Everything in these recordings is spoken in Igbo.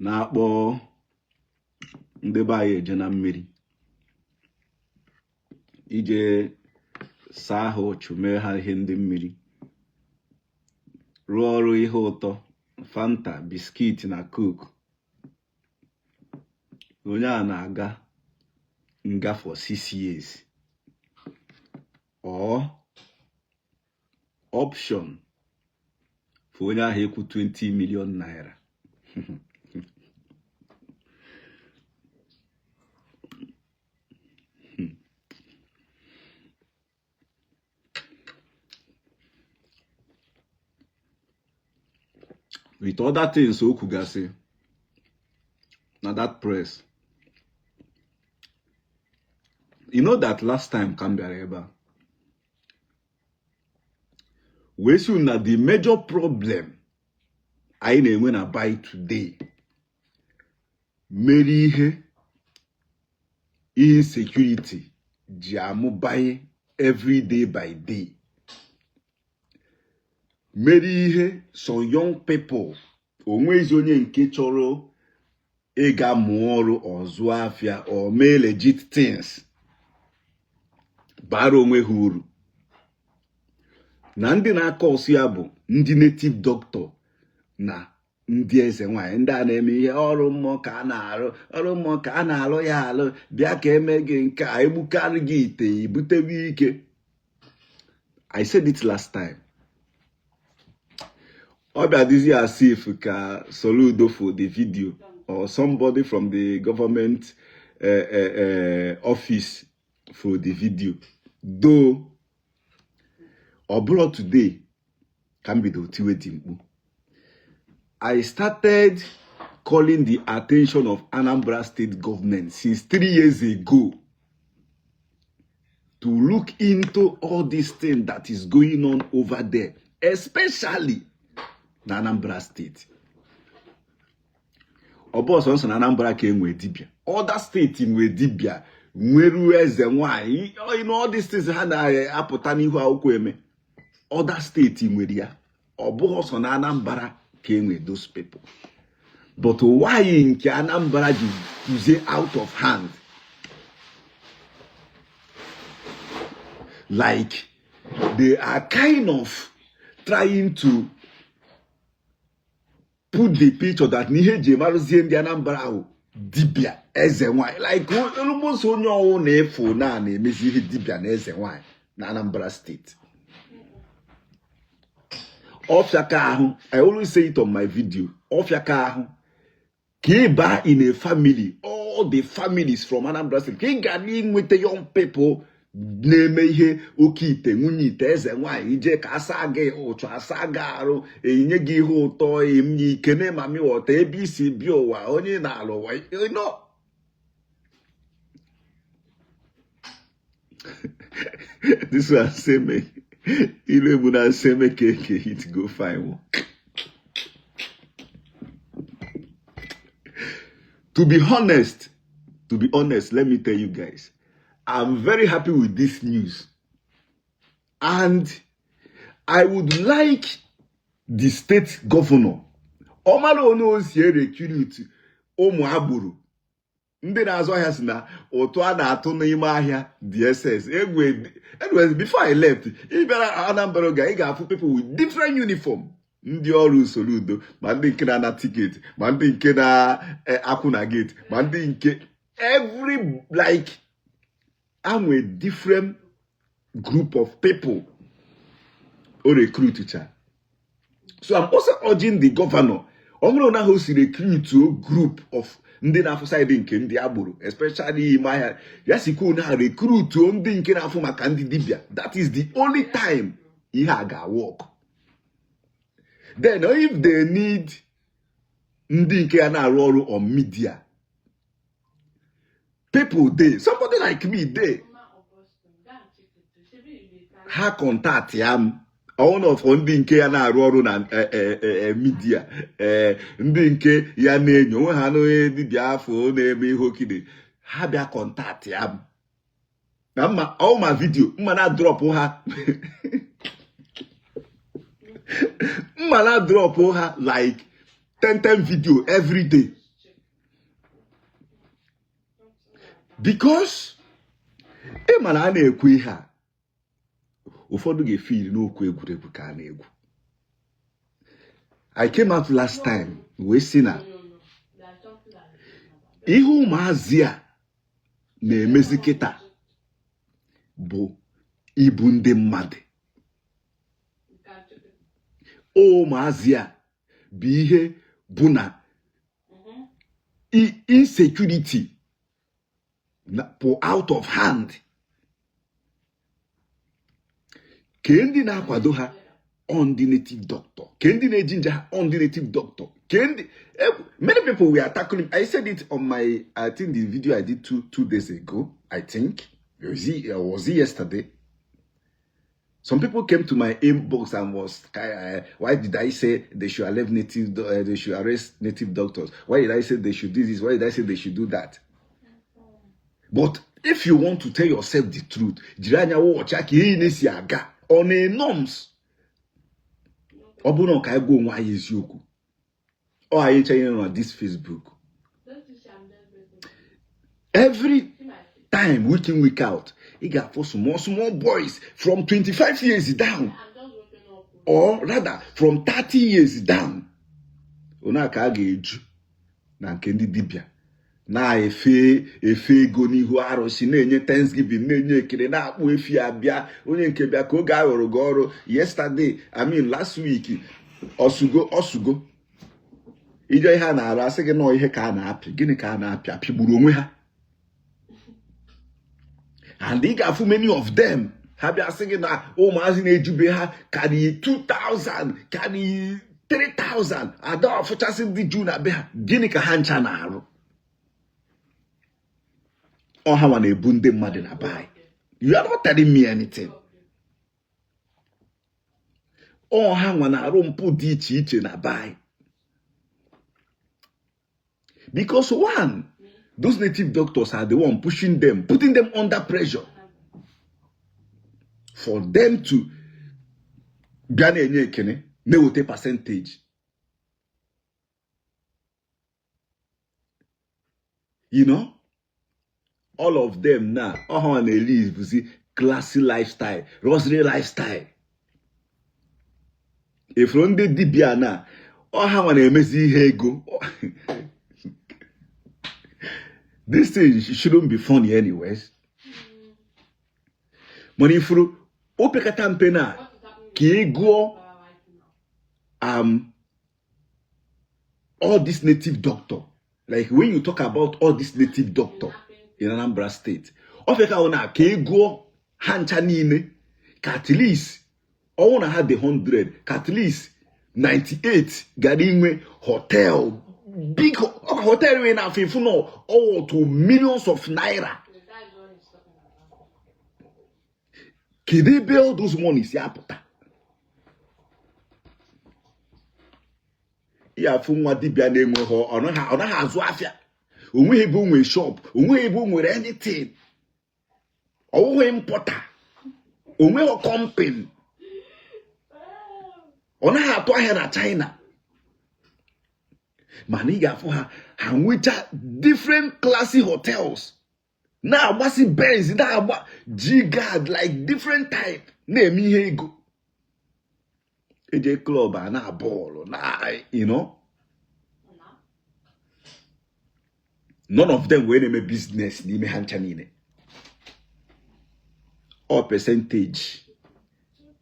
na-akpọ ndị be anyị eje na mmiri ije saa ha ụchụ mee ha ihe ndị mmiri rụọ ọrụ ihe ụtọ Fanta, biskit na Coke. Onye a na-aga nga for 6 years. Or option for onye ahụ ekwu 20 million naira. With other things Okugase na that press. You know that last time Kambiareba, we soon na the major problem I when I buy today. Meri insecurity jamu buy every day by day. Meri some young people onwezi onye nke chọrọ ịga mụọ ọrụ ọzụ afịa or mee legit things bara onwe ha uru. Na ndị na-akọsụ ya bụ ndị native doctor na ndị Ezenwayi, ndị a na-eme ihe ọrụ mmụọ ka a na-arụ, ọrụ mmụọ ka a na-alụ ya alụ, bịa ka eme gị nke a, egbukarị gị ite ibutewe ike. I said it last time. Obadizi as if ka Soludo for the video or somebody from the government office for the video. Though Oburo today can be the I started calling the attention of Anambra State government since 3 years ago to look into all this thing that is going on over there, especially in Anambra State. Oboso na Anambra ke enwe dibia. Other states enwe dibia. Nweru Ezenwayi. You know all these things ha na-apụta n'ihu akwụkwọ eme. Other states enwe ya. Oboso na Anambra ke enwe those people. But why nke Anambra ji out of hand? Like they are kind of trying to put the picture that nihe jemaruzie ndị Anambra dibia Ezenwayi, like almost onye ọwụ na-efo na-emezi ihe dibia na Ezenwayi na Anambra State. Ofiaka ahụ, I always say it on my video, ofiaka ahụ ka ịba in a family, all the families from Anambra State, ka ị ga na-enweta young people na-eme ihe oke ite nwunye ite Ezenwayi ije ka asa gị ụchụ asa gị arụ enye gị ihe ụtọ emye ikene mami wọta ebe isi bi ụwa onye na-alụ ụwa, you know. This one say me ile bụ na say me keke it go fine. To be honest, let me tell you guys, I'm very happy with this news. And I would like the state governor, Omalo ono si recruit ụmụ agburu. Ndị na-azụ ahịa si na otu a na-atụ n'ime ahịa DSS. Anyways, before I left, ị bịara Anambra ga ị ga-afụ people with different uniform. Ndị ọrụ Soludo, ma ndị nke na ticket, ma ndị nke na akwụ na gate, ma ndị nke every like I'm a different group of people or recruit cha. So I'm also urging the governor. Omro na host recruit to a group of ndị na side nke ndị agburu, especially my yasiku na recruit to ndị nke na afu maka ndị dibia. That is the only time ihe ga work. Then if they need ndị nke na arụ ọrụ on media, people they, somebody like me they ha contact yam one of ndị nke ya na-arụ ọrụ na media ndị nke ya na-enyo onwe ha n'onye dibịa afọ na-eme ihe okide ha bịa contact yam na mma all my video mma na drop ha mma na drop ha like 10 video every day Because mana a na-ekwu ihe a ụfọdụ ga-efeel n'okwu egwuregwu ka a na-egwu. I came out last time wee sị na ihe ụmụazị a na-emezi kịta bụ ibu ndị mmadụ. Ụmụazị a bụ ihe bụ na insecurity pụ out of hand. Ke ndị na-akwado ha on the native doctor. Ke ndị na-eji nje ha on the native doctor. Many people were tackling. I said it on my, I think the video I did two days ago. I think was it yesterday? Some people came to my inbox and was, why did I say they should arrest native doctors? Why did I say they should do this? Why did I say they should do that? But if you want to tell yourself the truth, on a norms, Obuma can go why is yoku. Or I ain't on this Facebook. Every time, week in, week out, he got for small boys from 25 years down. Or rather, from 30 years down. Onaka age na kendi dibia. Na efe ego n'ihu arụsị na-enye Thanksgiving na-enye ekele na-akpụ efi abịa onye nke bịa ka oge aghọrọ gị ọrụ yesterday, I mean last week, osugo ije ihe a na-arụ asị gị nọ ihe ka a na-apị. Gịnị ka a na-apị? Apịgburu onwe ha. And ị ga-afụ many of them ha bịa sị gị na ụmụazị na-ejube ha karị 2,000 karị 3,000 ada ọfụchasị ndị ju na be ha. Gịnị ka ha ncha na-arụ? Ọha nwa na-ebu ndị mmadụ na bai. You are not telling me anything. Ọha nwa na-arụ mpụ dị iche iche na bai. Because one, those native doctors are the one pushing them, putting them under pressure for them to bịa na-enye ekene na-ewete percentage. You know? All of them now, all they live, you see, classy lifestyle, rosary lifestyle. If you're on the dibia now, all how an amazing ego. This thing shouldn't be funny, anyways. But if you open a tampena, kiego, all this native doctor, like when you talk about all this native doctor in Anambra State, ofeka ona kego hancha nine, at least I wanna have the 100, at least 98 garinwe hotel, big hotel in Afifuno, all to millions of naira. Can they build those monies? Ya funwa dibia na-enwe ho ona ha azu afia onwe ebe onwe shop onwe ebe onwe anything onwe importer onwe ho company ona ha atụ ahịa na China mana ị ga-afụ ha nwecha different classy hotels na agbasi Benz na agba G-Guard like different type na-eme ihe ego eje club na ball na, you know, none of them were a business n'ime ha ncha niile. All percentage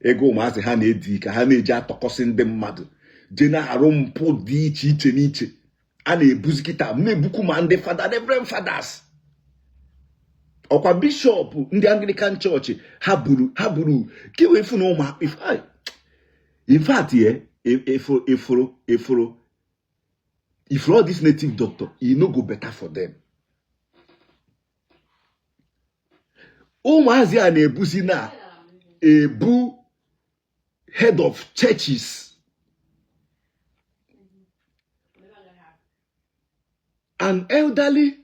ego maazi ha na-edi ka ha na-eji atọkọsị ndị mmadụ je na-arụ mpụ dị iche iche n'iche a na-ebuzi kịta na-ebukwu ma ndị fada reverend fathers ọkwa bishop ndị Anglican Church ha buru kiwefu na ụmụ. In fact, yeah, if all this native doctor, it no go better for them. Umazi and Ebuzi na Ebu head of churches. An elderly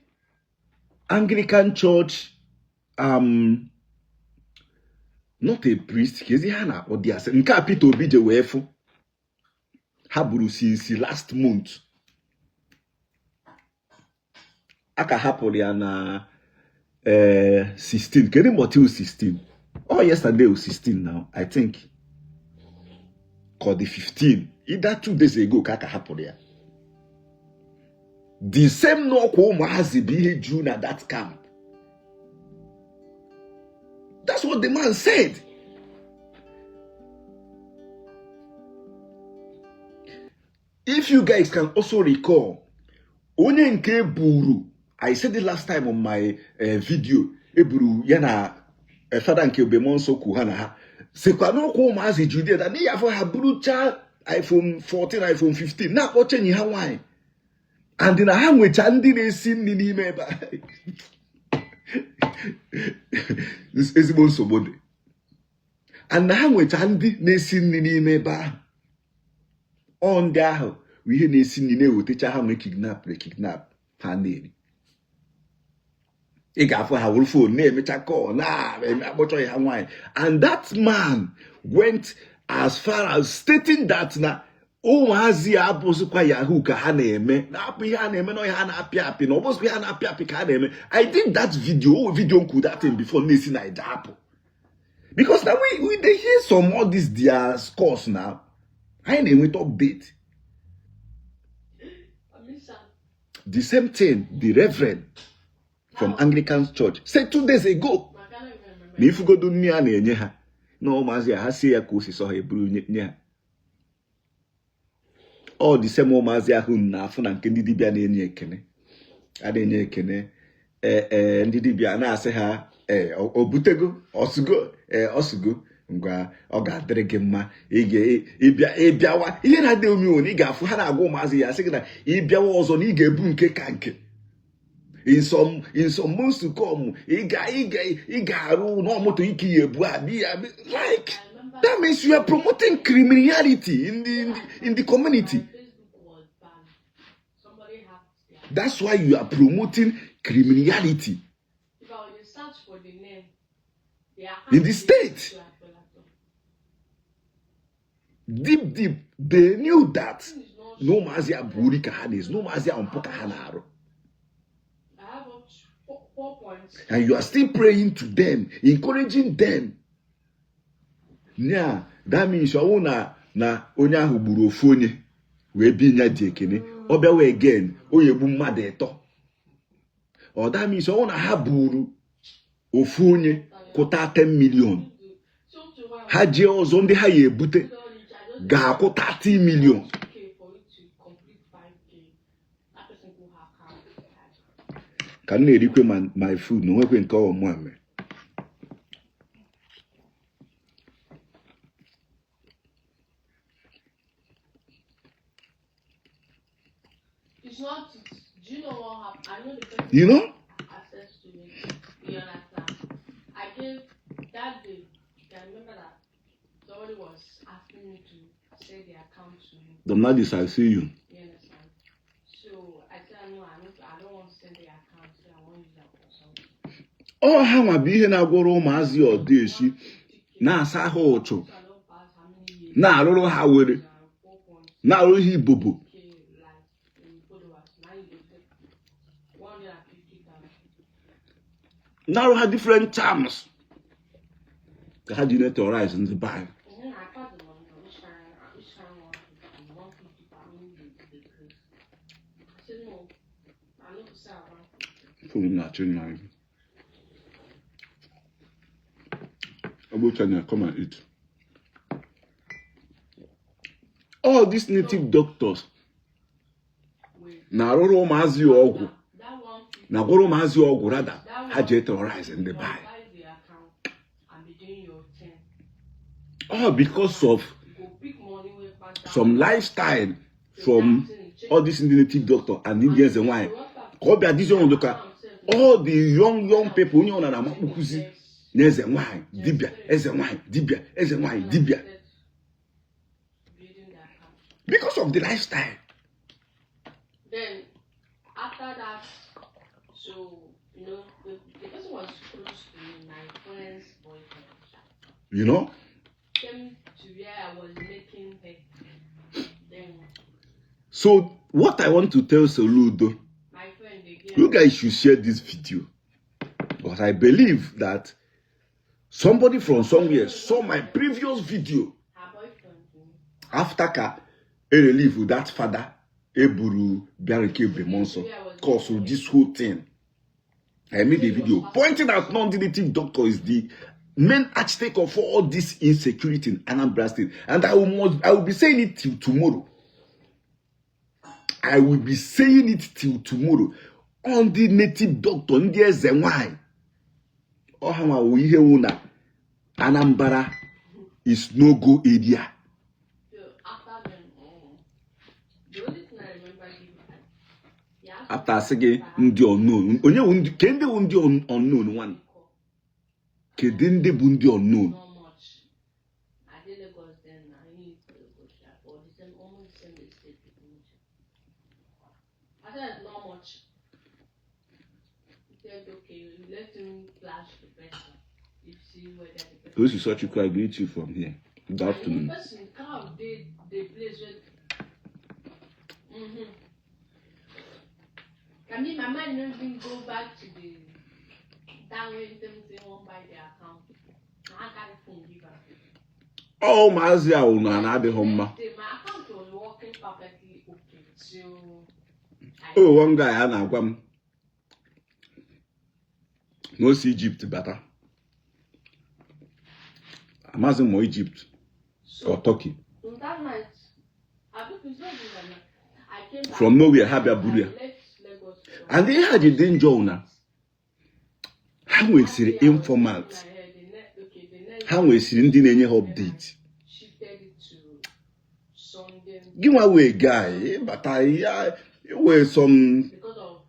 Anglican church, not a priest, kezi hana odiase. Nka Peter Obije wefu. Haburu since last month. Aka hapụrụ ya na 16. Can you motive 16? Oh, yesterday was 16 now, I think. Called the 15. Either 2 days ago, kaka happened there. The same no ko has be June at that camp. That's what the man said. If you guys can also recall, onye nke buru, I said it last time on my video, eburu yana father nke Obemonso kuhana ha. Sekwa no ko mazi Judea that they have a brutal iPhone 14, iPhone 15. Now what change ha why? And then I have with Andy they seen in him. This is Ezenwayi. And I have with Andy they seen in him. On there, we hear they seen in him. Teacher how me kidnap her name. He got for her phone name. It's a call. Nah, and that man went as far as stating that now. Oh, mazi abosu kwa Yahoo ka ha na-eme na api ha na-eme no ha na-apia api no bosu ha na-apia api ka ha na-eme. I did that video could that thing before nesi na idapo. Because now we they hear some all this their scores now. I ain't with update. The same thing the Reverend from Anglican Church said 2 days ago. Me if you go do me na enye ha. No mazi ha say ya ko si so ha eburu nye ha. All the same omazi ahụ na afụ na nke ndị dibịa na-enye ekene a na-enye ekene ndị dibịa na-asị ha obutego osugo ngwa ọ ga-adịrị gị mma ịbịawa ihe na-adị omewo ị ga-afụ ha na-agwa ụmụazị ya sị gị na ịbịawa ọzọ na ị ga-ebu nke ka nke in some months to come ị ga-arụ n'ọmụtụ ike ya ebu like that means you are promoting criminality in the community. That's why you are promoting criminality in the state. Deep, they knew that no mazia buri kahanes, no mazia umpoka hanaro. And you are still praying to them, encouraging them. Yeah, that means you na onye ahụ gburu ofu onye wee bi nya dị ekene ọ bịawa again onye egbu mmadụ eto. Or that means you na ha buru ofu onye kwụta 10 million ha jee ọzọ ndị ha ya ebute ga-akwụ 30 million. Ka m na-erikwe my food na onwekwe nke ọmụ ame. It's not. Do you know what happened? I know the person. You know? Access to it. You understand? I gave that day. I remember that somebody was asking me to send the account to me. The madness, I see you. You understand? So I said no. I don't want to send the account. So I want to use that for something. Oh, how ma be here na gworo ụmụazị ọdeshi na-asa ha ụchụ na-arụrụ ha were na-arụrụ ha ibobo. Now have different terms. They had neutralized in the Bible. Come and eat. All these native doctors. Na roro mazi ogwu. Na goro mazi ogwu rather. Had terrorized in the Bible. All because of some lifestyle from all these native doctors and Indians and wine. All the young people, you know, Ezenwayi, Dibia. Because of the lifestyle. Then after that, so you know, the person was close to me, my friend's boyfriend. You know? Came to where I was making her. Then. So what I want to tell Soludo, my friend, you guys should share this video. Because I believe that somebody from somewhere saw my previous video. After ka relief with that father, Eburu Biarike Bemonso, cause of this whole thing. I made a video pointing out non-deletive doctor is the main architect of all this insecurity in Anambra State. And I will be saying it till tomorrow. I will be saying it till tomorrow. On the native doctor, on the Ezenwayi. Ohama uihe una. Anambra is no-go area. After saying the unknown, onye kende undi unknown one. Kedende bundi unknown. I said not much. He said okay, let him flash the person. You see whether the person. Those is such a I greet you from here. Good afternoon. The person can't they place with. I mean, my mind didn't go back to the that way them say won't buy their account. I got it from giver. Oh, Mazia will not add the home. My account was working perfectly okay. So oh, one guy Anna Guam. No see Egypt better. Amazon more Egypt or Turkey. That night, I came from nowhere, Habia Buria. And they had a danger now. How we see the informant? How we see the any update? Give away guy, but I were some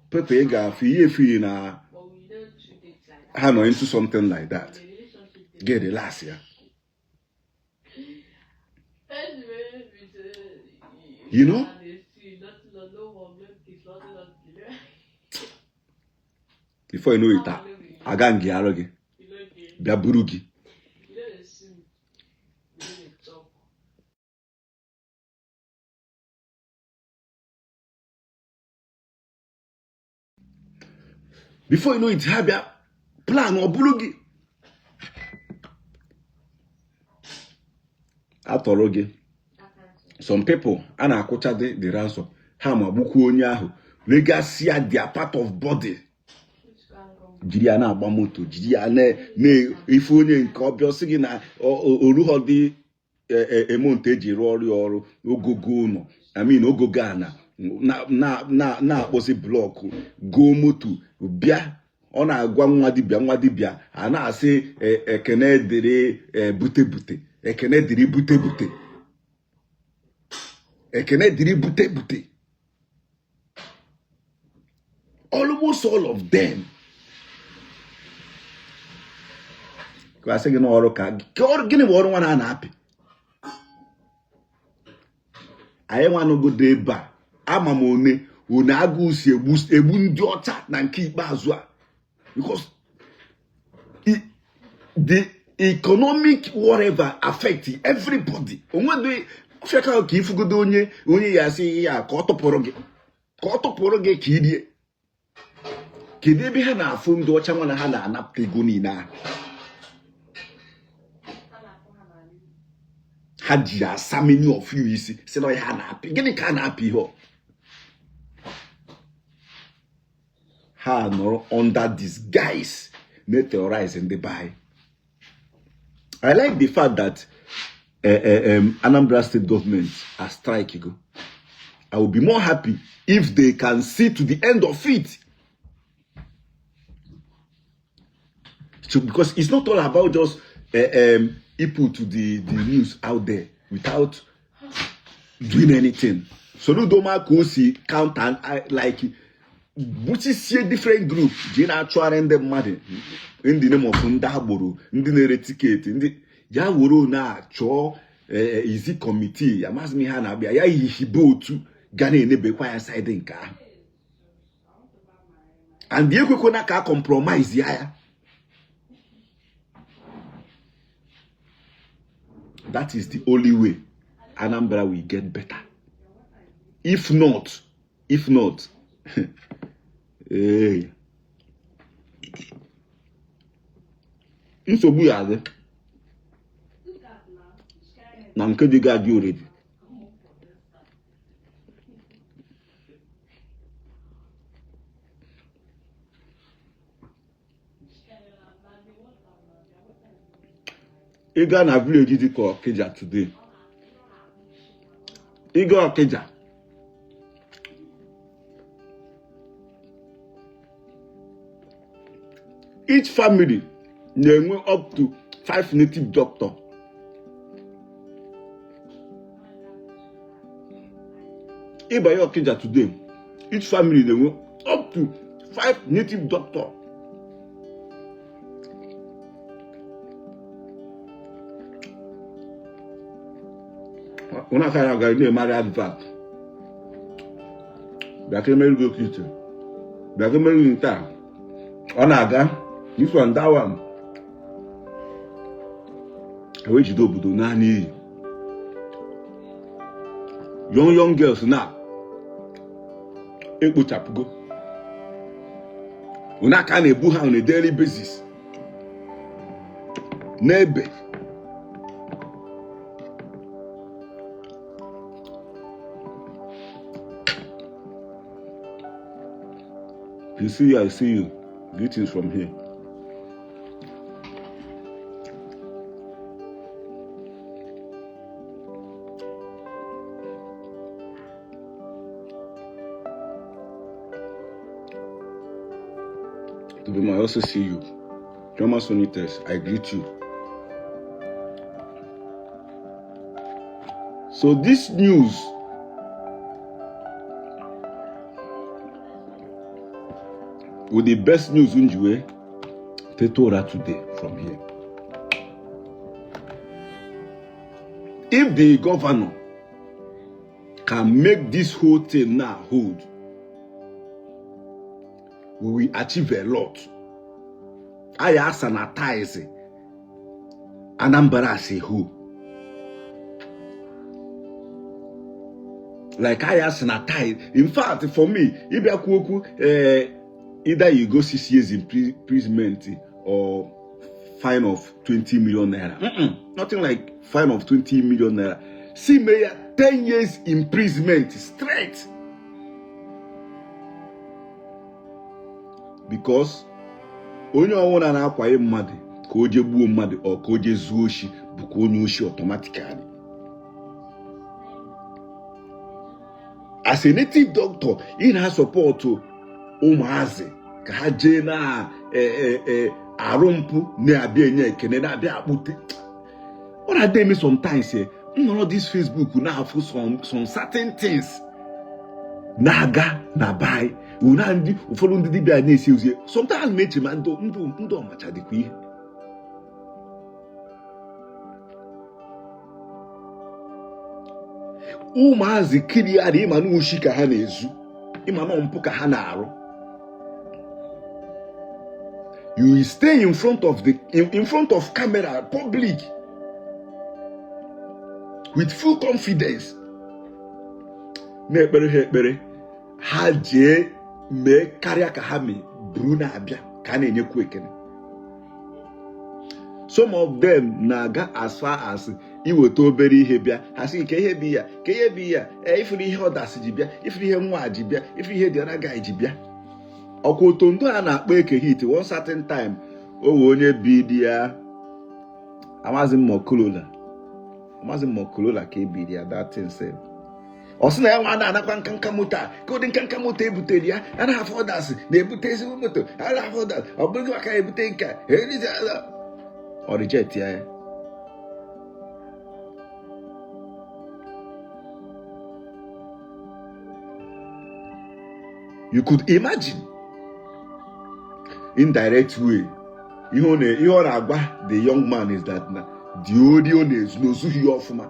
Pepe Gaffy na I know into something like that. Get the last year. You know? Before you know it, Agangi Arogi, Biaburugi. Before you know it, Habia plan or Burugi. Atorogi. Some people, Anna Kocha the ransom, Hama Buku Onyahu, legacy at their part of body. Jiriana Bamoto, Jiriane, ne, if only in Cobiosi na Oruhodi a montage or Ogogono, I mean Ogogana, na was a block, Gomotu, Bia, on a Guamadibia, and I say a canedere bute, a canediri bute. Bute. Almost all of them. I say no oroka. Gini woro wana na happy. I want to go there ba. Ama mone una agu si ebu ndi ota na nke ikpeazu a. Because the economic whatever affecting everybody. Onwe Feka ka ifugodo onye ya si ya ka otoporo gi ka idie kede be ha na afu ndi ocha nwa na ha na anapta ego ni na ha ji asa many of you isi se no ya na api gini ka na api ho ha no under disguise na theorize in the buy. I like the fact that Anambra State government are striking. I will be more happy if they can see to the end of it. So, because it's not all about just people to the news out there without doing anything. So no doma kosi count and like which is a different group. Jina trying them mad in the name of Ndaboro, in the ticket, in the ya woro na cho easy committee ya mas mi ha na bia ya hibo tu Ghana enebe kwa ya side nka and the ekweko na ka compromise ya that is the only way Anambra will get better. If not hey nsogbu ya adị na nke dị ga-adị already. Ị gaa na village dị ka Okija today, ị gaa Okija, each family na-enwe up to 5 native doctor. Ịbanye Okija today, each family na-enwe up to 5 native doctor. Una kana ga ile mari advert. Bịa ka emeri go kitchen. Bịa ka emeri nta. Ọ na-aga this one that one. Ewe jide obodo naanị iyi. Young girls na ekpochapụgo. Una ka na-ebu ha on a daily basis. N'ebe you see you, I see you. Greetings from here. Obuma, I also see you. Joma Sonites, I greet you. So this news with the best news Unjue Tetora today from here. If the governor can make this whole thing now hold, we will achieve a lot. I sanitize Anambra as a whole. Like I sanitize. In fact, for me, either you go 6 years imprisonment or fine of 20 million naira. Nothing like fine of 20 million naira. See, Mayor, 10 years imprisonment straight. Because onye ọwụna na-akwaye mmadụ ka o je gbuo mmadụ ọ ka o je zuo oshi bụkwa onye oshi automatically. As a native doctor, ị na-support ụmụazị ka ha jee na arụmpụ na-abịa enye ekene na-abịa akpụte. Ọ na-adị eme sometimes nọrọ this Facebook na-afụ some certain things na-aga na bai una ndị ụfọdụ ndị dibịa na-esi ozi sometimes na-eche ma ndụ ọmacha dịkwa ihe. Ụmụazị kiri ya dị ịma na oshi ka ha na-ezu, ịma na mpụ ka ha na-arụ. You stay in front of camera, public, with full confidence. Na-ekpere ha ekpere, ha jee mee karịa ka ha mee buru na-abịa ka a na-enyekwu ekene. Some of them na-aga as far as iweta obere ihe bịa, ha sị ka ihe bi ya, ka ihe bi ya, ifuru ihe ọdasị ji bịa, ifuru ihe nwa ji bịa, ifuru ihe dị ọna ga ji bịa. Ọkwa otondo a na-akpọ eke hit one certain time owe onye bi di ya Amazi Mokolola ka ebi di ya that thing say. Ọ sị na ya nwa na-anakwa nkanka moto a ka ụdị nkanka moto ebutere ya a na-afọ ọdasị na-ebute ezigbo moto a na-afọ ọdasị ọ bụghị maka ebute nka ọ reject ya. You could imagine indirect way ihe ọ na-agwa the young man is that na the audio na-ezughị ya ọfụma,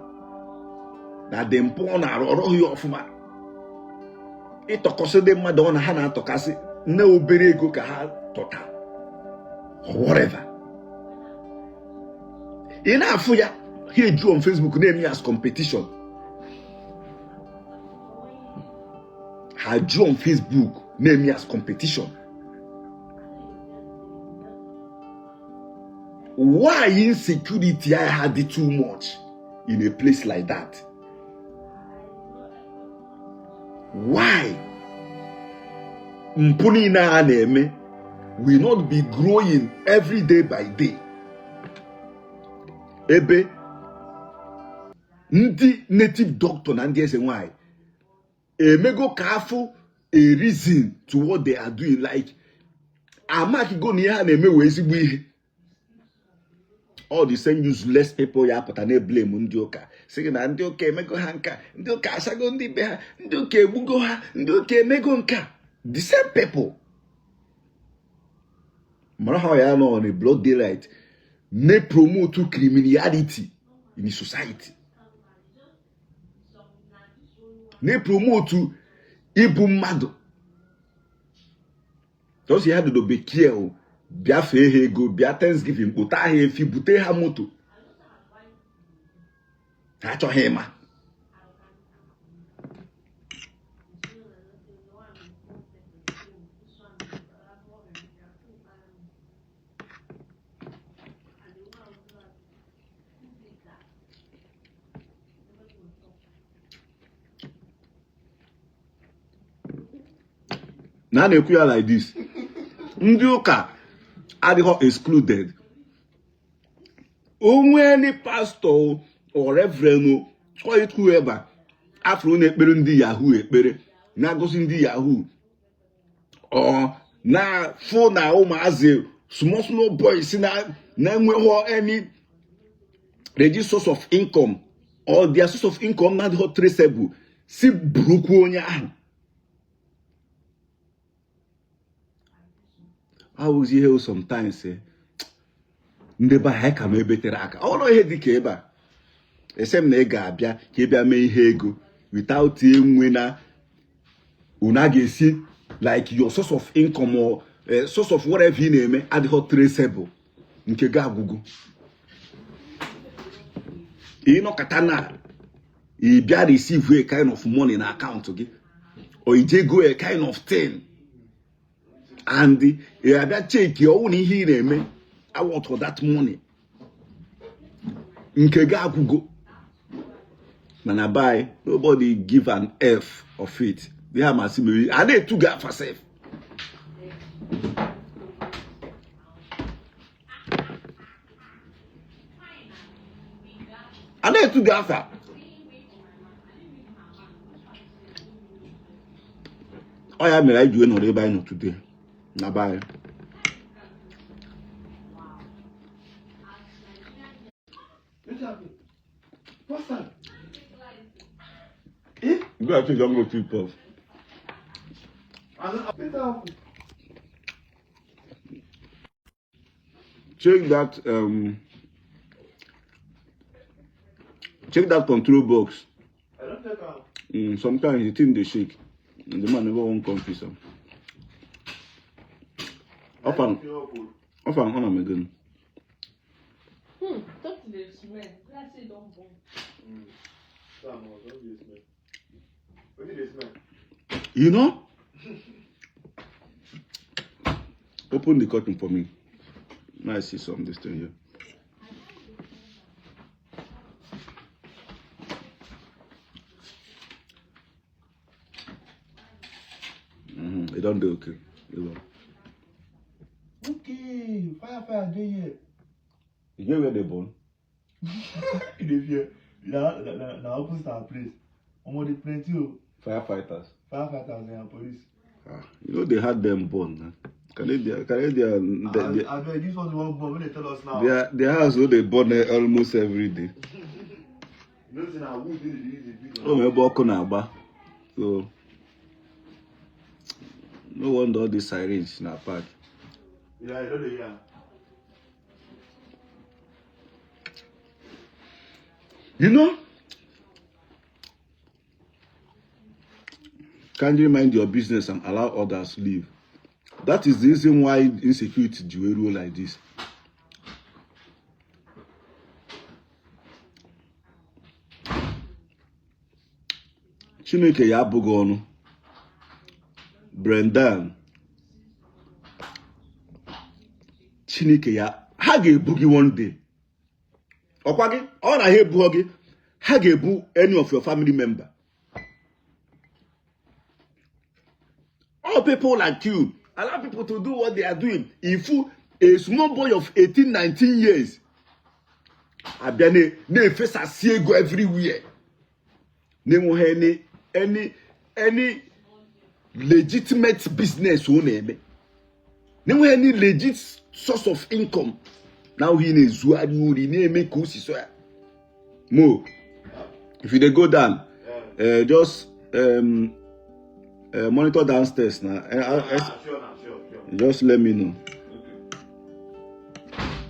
na the mpụ ọ na-arụ ọrụghị ya ọfụma. Ịtọkọsị ndị mmadụ ọ na ha na-atọkasị nne obere ego ka ha tọta whatever. Ị na-afụ ya ha eju on Facebook na-eme as competition. Ha ju on Facebook na-eme as competition. why insecurity I had it too much in a place like that? Why? Mpuni na aneme will not be growing every day by day. Ebe ndị native doctor na ndị Ezenwayi emego kafu a reason to what they are doing, like amakigo na ihe ha na-eme wee ezigbo ihe. All the same useless people ya pụta na blame ndị ụka sị na ndị ụka emego ha nka, ndị ụka asago ndị be ha, ndị ụka egbugo ha, ndị ụka emego nka. The same people. Mara how ya know on a blood daylight may promote criminality in the society. May promote ibu mmadụ. Just you had to be careful. Bia fe go, bia Thanksgiving, buta ha efi, bute ha moto. Ha cho hema. Now they queer like this. Ndị ụka adịghị excluded. Any pastor or reverend or whoever after na-ekpere ndị Yahoo ekpere na-agọzi ndị Yahoo or na fụ na ụmụazị small boys na-enweghị any ready source of income or their source of income na-adịghị traceable si burukwu onye ahụ. I was here sometimes say ndị ba ha ka mebetere aka. Ọ nọ ihe dị ka ebe a. Esem na ị ga-abịa ka ị bịa mee ihe ego without enwe na una ga-esi like your source of income or source of whatever ị na-eme adịghị traceable nke ga agwụgo. Ị nọkọta na ị bịa receive a kind of money na account gị or ije go a kind of thing. And you have check your own here, man. I want for that money. Nkega go. Man, I buy. Nobody give an F of it. They have my similarity. I need to get for safe. I need to get for. Oh yeah, me like doing no buy no today. Na bye. What's that? Eh? You gotta take jungle too puff. Check that control box. I don't take out. Sometimes the thing they shake. And the man never won't confess them. Often on a megan. Talk to the smell. Let's say don't bomb. What did they smell? You know? Open the curtain for me. Now I see some this thing here. It don't do okay. Okay, fire, day here. You get where they born? In the fear, the opposite our place. Almost plenty of Firefighters. firefighters and police. You know they had them born. Huh? Can they I beg, this was one bomb when they tell us now. their house where they born almost every day. You know, now who did it? Oh, my boy na agba. So no wonder all these sirens in our park. Yeah, you know the yeah. You know? Can you mind your business and allow others live? That is the reason why insecurity do a role like this. Chineke ya abụghị ọnụ. Brendan. Chineke ya ha ga-ebu gị one day. Ọkwa gị ọ na ha ebughọ gị, ha ga-ebu any of your family member. All people like you allow people to do what they are doing. If a small boy of 18, 19 years abia na face asi ego everywhere, any legitimate business o na-eme, any legit source of income. Now he na-ezu anyị ori na-eme ka o si so ya. Mo, if you dey go down, just monitor downstairs now. Sure. Just let me know.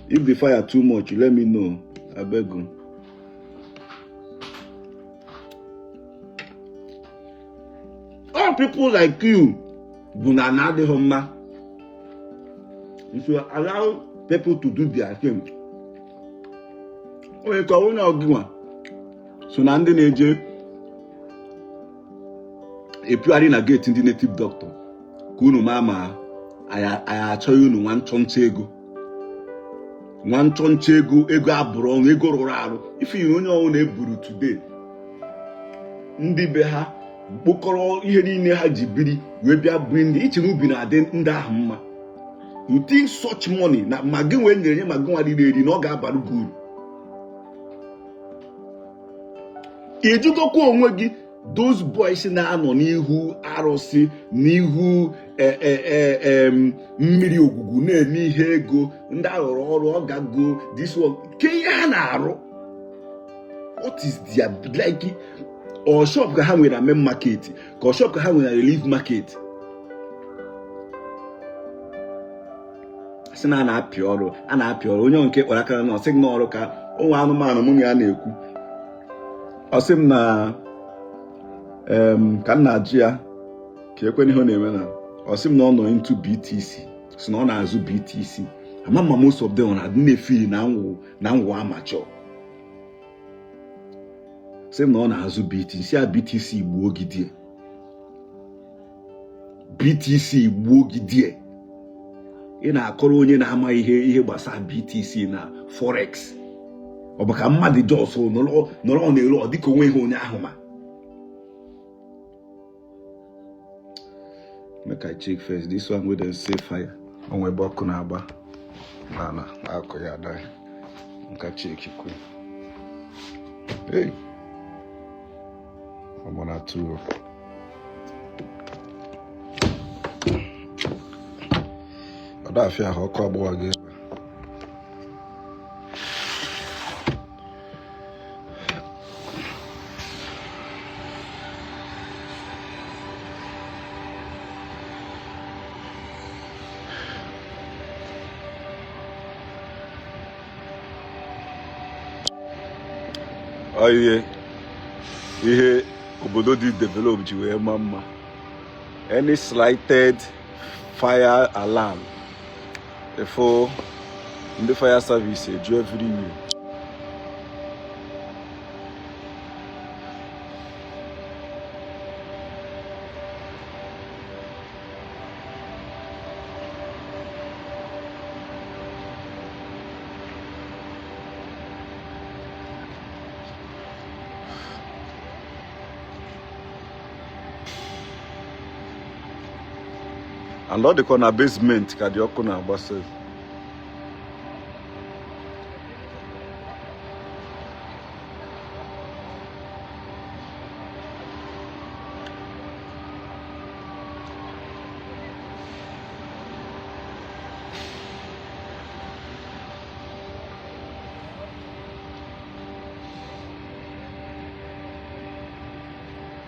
If the fire too much, let me know. I beg you. All people like you, if you allow people to do their thing, so now they appearing a gate in the native doctor. Kunu mama, I tell you no one chonchego. One chonchego, ego abron, ego roraro. If you know own eburu today, ndi beha, bokoro ihe niile ha jibiri, we bia bring the ichi nubi na den nda hamma. You think such money na magin we nyere magin wa di na ga abaru good. Ejukokwu onwe gi. Those boys na-anọ n'ihu arụsị, n'ihu mmiri ogugu na-eme ihe ego, ndị arụrụ ọrụ ọgago, this one ke ihe ha na-arụ. What is their like? Or shop ka ha nwere na main market, ka shop ka ha nwere na relief market. Asị na na-apị ọrụ, onye nke kpọrọ aka na ọsị na ọrụ ka ụmụ anụmanụ mụ ya na-ekwu. Ọsị m na ka nna ji ya ka ekwe n'ihe na-eme na ọsị m na ọ nọ into BTC, so na ọ na-azụ BTC. Ama most of them na na-efili na nwụ amateur. Sị m na ọ na-azụ BTC, ya BTC gbuo gị die. BTC gbuo gị die. Ị na-akọrọ onye na-ama ihe gbasara BTC na Forex. Ọ bụ ka mmadụ jos nọrọ na-ere ọ dịka onwe ihe onye ahụ ma. Make I check first. This one with the safe fire. On my back on aba. Nah, I'll call you die. Make I check you quick. Hey. I'm on a two. But that fear how come again. Ihe obodo dị develop ji wee mama. Any slighted fire alarm before the fire service do everywhere. And all the corner basement ka dị ọkụ na-agbasa.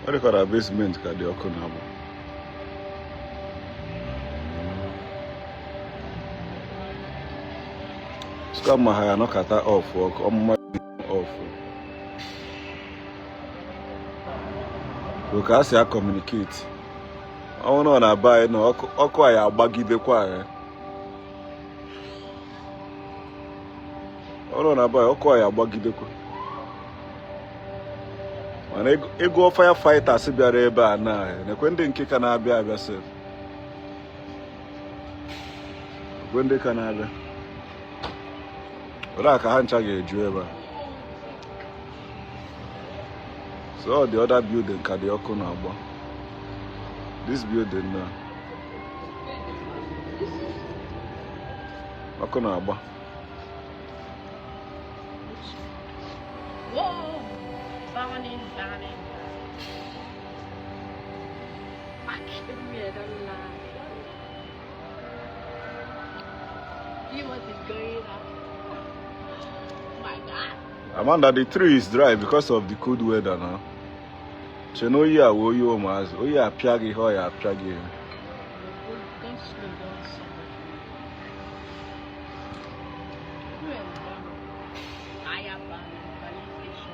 All the corner basement ka dị ọkụ na-agba. Scam Mahaya no kata off work on my off. Because I communicate. I want to buy no oko aya gbagide kwa ya. I want to buy oko aya gbagide kwa. Mana ego firefighter si biara ebe a na kwende nke ka na-abịa sef. Kwende ka na-abịa. So all the other building can the Okunagba. This building now. Okunagba. Whoa! Burning. See what is going on? Oh my God. Amanda, the tree is dry because of the cold weather now. Chenoya wo yo maz. Oya piagi hoya piagi. Don't slow down so much. I am validation.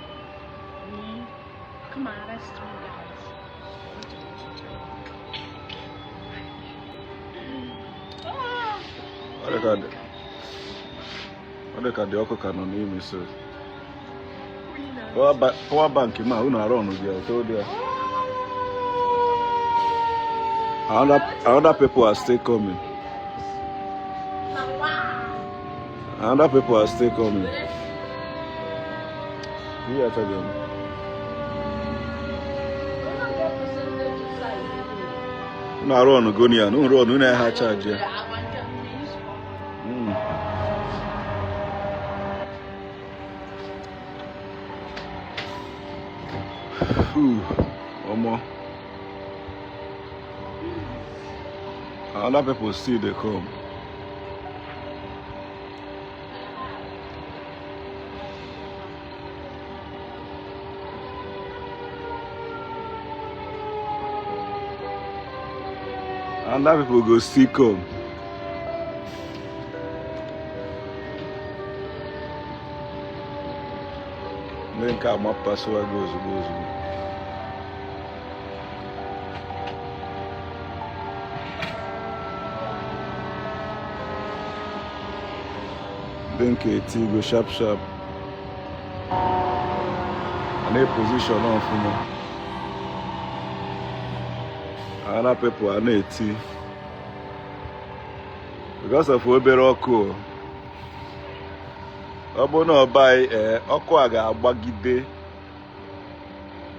Come on, let's do guys. Look at the Okoka no name so. Power bank ma who na run there. Told you. Other people are still coming. Other people are still coming. Yeah, tell them. No run go near. No run. No na charge. Omo. Other people still they come. Other people go still come. Then come up pass where goes. Then KT go sharp. And a position on for me. Other people are not because of Oberoko. Obono buy Oko aga agbagide.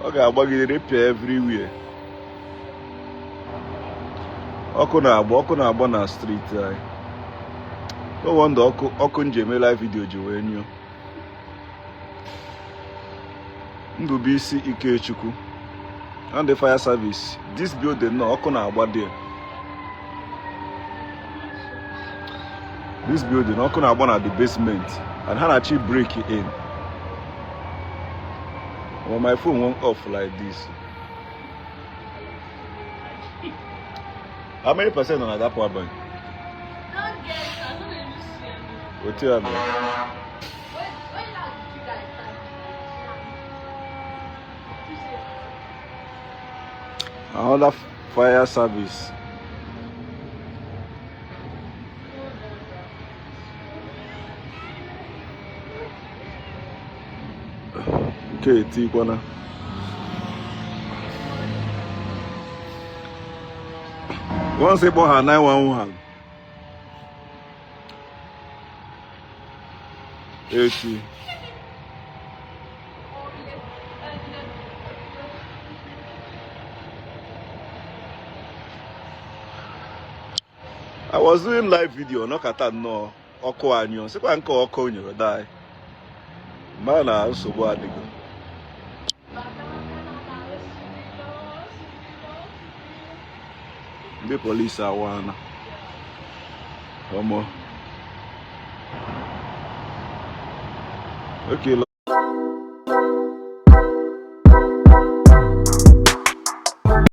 Oga agbagide repair everywhere. Oko na agba na street. No wonder Oko njeme live video jiwenyo. Ndubisi Ikechukwu. And the fire service. This building no Oko na agba there. This building Oko na agba na the basement. And how actually break it in. Well, my phone won't off like this. How many percent on that power bank? Don't get it. I don't even see anything. What tell me? When last did you guys start? Another fire service. Okay, Tikwana. Once they bought her 911. 80. I was doing live video, no kata no Oko anyo. Se kwa nko Oko nyoro die. Mana nsogbu adigo. The police are one. Omo. Okay.